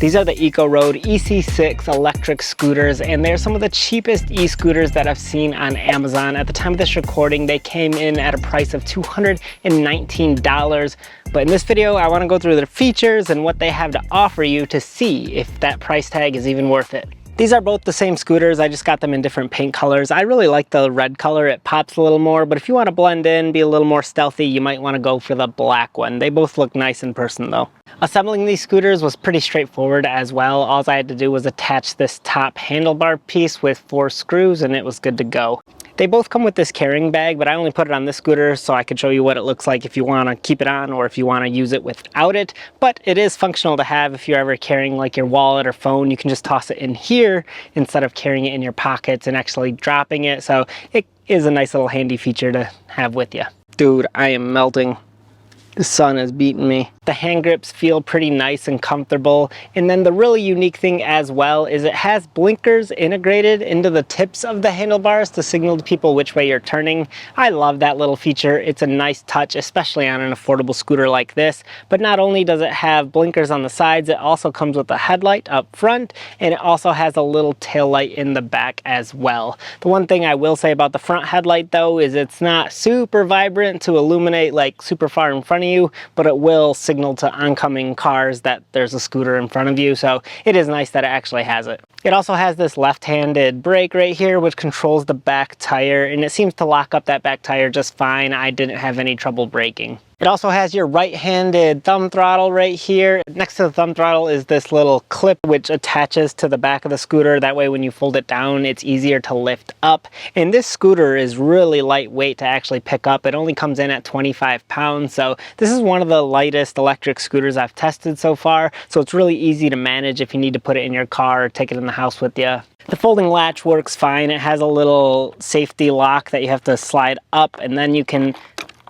These are the Ecoroad EC6 electric scooters, and they're some of the cheapest e-scooters that I've seen on Amazon. At the time of this recording, they came in at a price of $219. But in this video, I want to go through their features and what they have to offer you to see if that price tag is even worth it. These are both the same scooters, I just got them in different paint colors. I really like the red color, it pops a little more, but if you want to blend in, be a little more stealthy, you might want to go for the black one. They both look nice in person though. Assembling these scooters was pretty straightforward as well. All I had to do was attach this top handlebar piece with 4 screws and it was good to go. They both come with this carrying bag, but I only put it on this scooter so I could show you what it looks like if you want to keep it on or if you want to use it without it. But it is functional to have if you're ever carrying like your wallet or phone. You can just toss it in here instead of carrying it in your pockets and actually dropping it. So it is a nice little handy feature to have with you. Dude, I am melting. The sun is beating me. The hand grips feel pretty nice and comfortable. And then the really unique thing as well is it has blinkers integrated into the tips of the handlebars to signal to people which way you're turning. I love that little feature. It's a nice touch, especially on an affordable scooter like this. But not only does it have blinkers on the sides, it also comes with a headlight up front, and it also has a little tail light in the back as well. The one thing I will say about the front headlight though is it's not super vibrant to illuminate like super far in front of you, but it will signal to oncoming cars that there's a scooter in front of you, so it is nice that it actually has it. It also has this left-handed brake right here which controls the back tire, and it seems to lock up that back tire just fine. I didn't have any trouble braking. It also has your right-handed thumb throttle right here. Next to the thumb throttle is this little clip which attaches to the back of the scooter. That way when you fold it down, it's easier to lift up. And this scooter is really lightweight to actually pick up. It only comes in at 25 pounds. So this is one of the lightest electric scooters I've tested so far. So it's really easy to manage if you need to put it in your car or take it in the house with you. The folding latch works fine. It has a little safety lock that you have to slide up, and then you can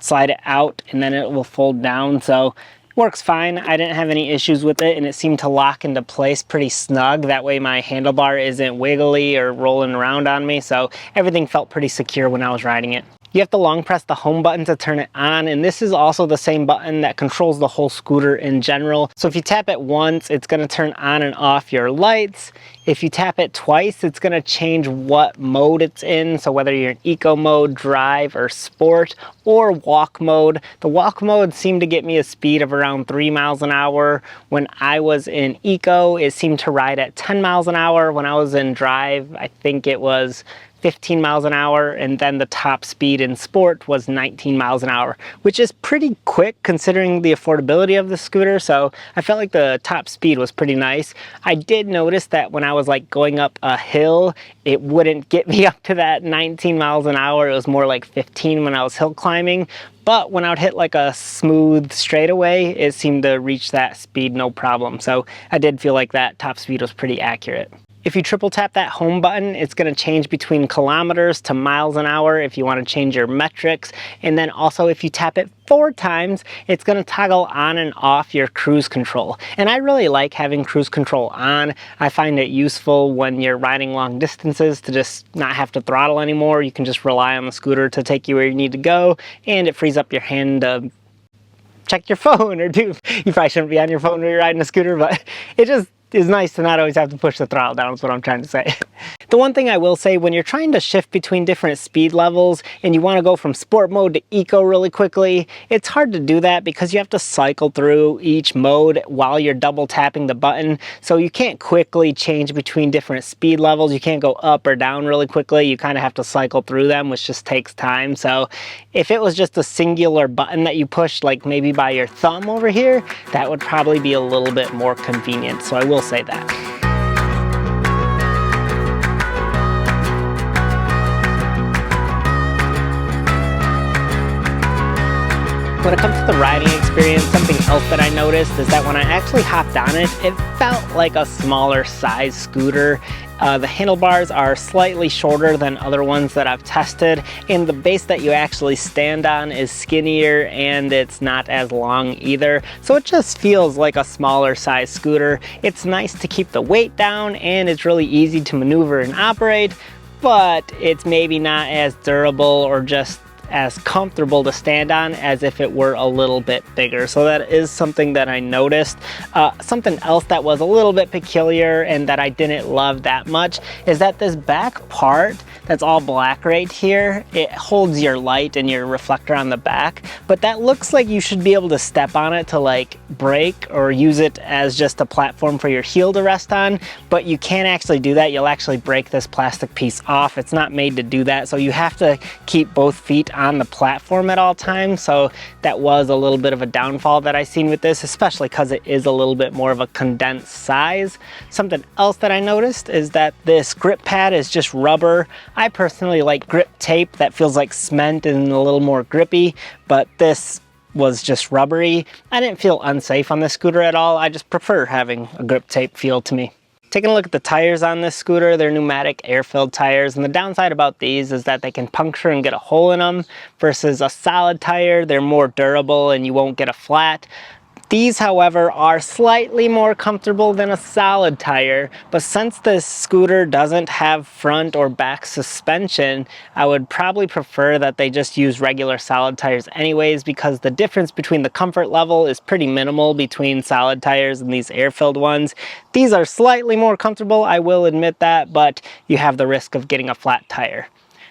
slide it out and then it will fold down. So works fine. I didn't have any issues with it, and it seemed to lock into place pretty snug. That way my handlebar isn't wiggly or rolling around on me, so everything felt pretty secure when I was riding it. You have to long press the home button to turn it on, and this is also the same button that controls the whole scooter in general. So if you tap it once, it's going to turn on and off your lights. If you tap it twice, it's going to change what mode it's in. So whether you're in eco mode, drive, or sport, or walk mode. The walk mode seemed to get me a speed of around 3 miles an hour. When I was in eco, it seemed to ride at 10 miles an hour. When I was in drive, I think it was 15 miles an hour, and then the top speed in sport was 19 miles an hour, which is pretty quick considering the affordability of the scooter. So I felt like the top speed was pretty nice. I did notice that when I was like going up a hill, it wouldn't get me up to that 19 miles an hour. It was more like 15 when I was hill climbing. But when I would hit like a smooth straightaway, it seemed to reach that speed no problem. So I did feel like that top speed was pretty accurate. If you triple tap that home button, it's going to change between kilometers to miles an hour if you want to change your metrics. And then also if you tap it 4 times, it's going to toggle on and off your cruise control. And I really like having cruise control on. I find it useful when you're riding long distances to just not have to throttle anymore. You can just rely on the scooter to take you where you need to go, and it frees up your hand to check your phone or do. You probably shouldn't be on your phone when you're riding a scooter, but it just is nice to not always have to push the throttle down, is what I'm trying to say. The one thing I will say, when you're trying to shift between different speed levels and you want to go from sport mode to eco really quickly, it's hard to do that because you have to cycle through each mode while you're double tapping the button. So you can't quickly change between different speed levels. You can't go up or down really quickly. You kind of have to cycle through them, which just takes time. So if it was just a singular button that you push, like maybe by your thumb over here, that would probably be a little bit more convenient. So I will say that. When it comes to the riding experience, something else that I noticed is that when I actually hopped on it, it felt like a smaller size scooter. The handlebars are slightly shorter than other ones that I've tested, and the base that you actually stand on is skinnier and it's not as long either. So it just feels like a smaller size scooter. It's nice to keep the weight down and it's really easy to maneuver and operate, but it's maybe not as durable or just as comfortable to stand on as if it were a little bit bigger. So that is something that I noticed. Something else that was a little bit peculiar and that I didn't love that much is that this back part that's all black right here, it holds your light and your reflector on the back, but that looks like you should be able to step on it to like brake or use it as just a platform for your heel to rest on, but you can't actually do that. You'll actually break this plastic piece off. It's not made to do that, so you have to keep both feet on the platform at all times. So that was a little bit of a downfall that I seen with this, especially because it is a little bit more of a condensed size. Something else that I noticed is that this grip pad is just rubber. I personally like grip tape that feels like cement and a little more grippy, but this was just rubbery. I didn't feel unsafe on this scooter at all. I just prefer having a grip tape feel to me. Taking a look at the tires on this scooter, they're pneumatic air-filled tires, and the downside about these is that they can puncture and get a hole in them versus a solid tire. They're more durable and you won't get a flat. These, however, are slightly more comfortable than a solid tire, but since this scooter doesn't have front or back suspension, I would probably prefer that they just use regular solid tires anyways, because the difference between the comfort level is pretty minimal between solid tires and these air-filled ones. These are slightly more comfortable, I will admit that, but you have the risk of getting a flat tire.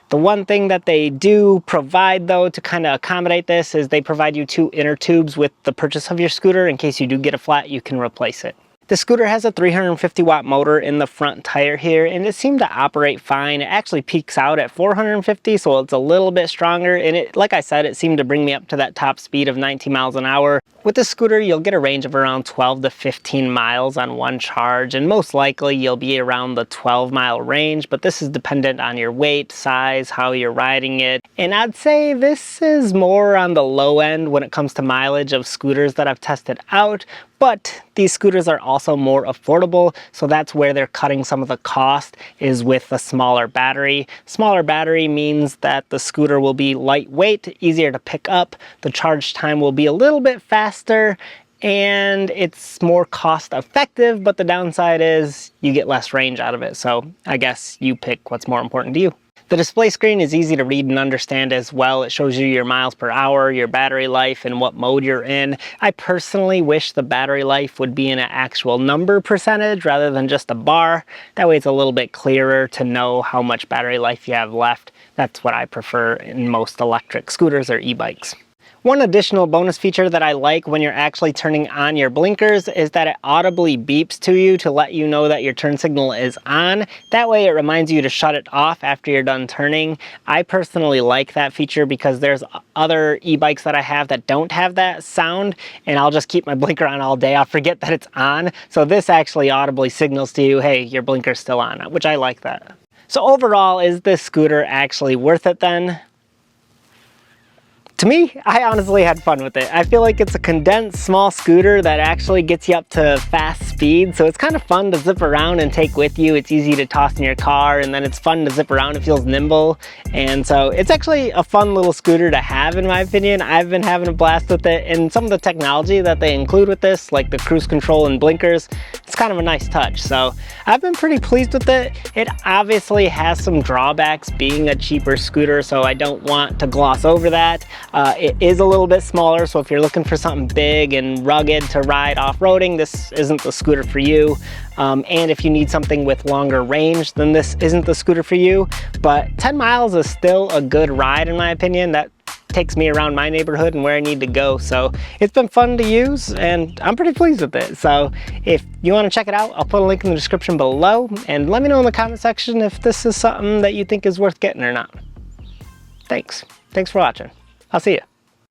The one thing that they do provide though to kind of accommodate this is they provide you 2 inner tubes with the purchase of your scooter. In case you do get a flat, you can replace it. The scooter has a 350 watt motor in the front tire here, and it seemed to operate fine. It actually peaks out at 450, so it's a little bit stronger, and it, like I said, it seemed to bring me up to that top speed of 19 miles an hour. With this scooter, you'll get a range of around 12 to 15 miles on one charge, and most likely you'll be around the 12-mile range, but this is dependent on your weight, size, how you're riding it. And I'd say this is more on the low end when it comes to mileage of scooters that I've tested out, but these scooters are also more affordable, so that's where they're cutting some of the cost, is with a smaller battery. Smaller battery means that the scooter will be lightweight, easier to pick up, the charge time will be a little bit faster, and it's more cost effective, but the downside is you get less range out of it, so I guess you pick what's more important to you. The display screen is easy to read and understand as well. It shows you your miles per hour, your battery life, and what mode you're in. I personally wish the battery life would be in an actual number percentage rather than just a bar. That way it's a little bit clearer to know how much battery life you have left. That's what I prefer in most electric scooters or e-bikes. One additional bonus feature that I like when you're actually turning on your blinkers is that it audibly beeps to you to let you know that your turn signal is on. That way it reminds you to shut it off after you're done turning. I personally like that feature because there's other e-bikes that I have that don't have that sound, and I'll just keep my blinker on all day. I'll forget that it's on. So this actually audibly signals to you, hey, your blinker's still on, which I like that. So overall, is this scooter actually worth it then? To me, I honestly had fun with it. I feel like it's a condensed small scooter that actually gets you up to fast speed, so it's kind of fun to zip around and take with you. It's easy to toss in your car, and then it's fun to zip around. It feels nimble, and so it's actually a fun little scooter to have, in my opinion. I've been having a blast with it, and some of the technology that they include with this, like the cruise control and blinkers, it's kind of a nice touch. So I've been pretty pleased with it. It obviously has some drawbacks being a cheaper scooter, so I don't want to gloss over that. It is a little bit smaller, so if you're looking for something big and rugged to ride off-roading, this isn't the scooter for you. And if you need something with longer range, then this isn't the scooter for you. But 10 miles is still a good ride, in my opinion. That takes me around my neighborhood and where I need to go. So it's been fun to use, and I'm pretty pleased with it. So if you want to check it out, I'll put a link in the description below, and let me know in the comment section if this is something that you think is worth getting or not. Thanks for watching. I'll see you.